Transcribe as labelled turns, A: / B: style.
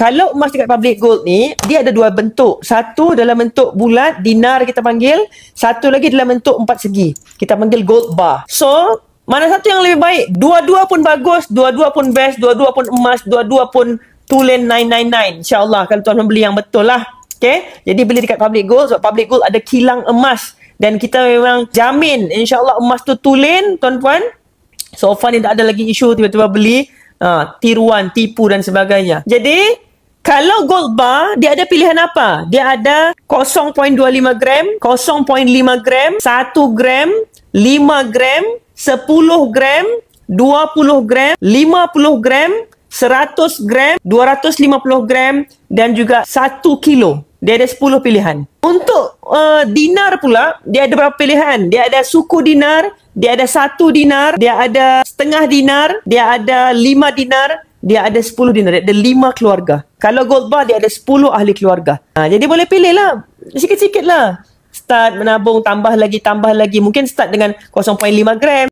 A: Kalau emas dekat public gold ni, dia ada dua bentuk. Satu dalam bentuk bulat, dinar kita panggil. Satu lagi dalam bentuk 4 segi. Kita panggil gold bar. So, mana satu yang lebih baik? Dua-dua pun bagus, dua-dua pun best, dua-dua pun emas, dua-dua pun tulen 999. InsyaAllah kalau tuan membeli yang betul lah. Okay? Jadi beli dekat public gold sebab public gold ada kilang emas. Dan kita memang jamin insyaAllah emas tu tulen, tuan-puan. So far ni tak ada lagi isu tiba-tiba beli tiruan, tipu dan sebagainya. Jadi, kalau gold bar, dia ada pilihan apa? Dia ada 0.25 gram, 0.5 gram, 1 gram, 5 gram, 10 gram, 20 gram, 50 gram, 100 gram, 250 gram dan juga 1 kilo. Dia ada 10 pilihan. Untuk dinar pula, dia ada berapa pilihan? Dia ada suku dinar, dia ada 1 dinar, dia ada setengah dinar, dia ada 5 dinar, dia ada 10 dinar. Dia ada 5 keluarga. Kalau gold bar, dia ada 10 ahli keluarga. Jadi boleh pilih lah. Sikit-sikit lah. Start menabung, tambah lagi. Mungkin start dengan 0.5 gram.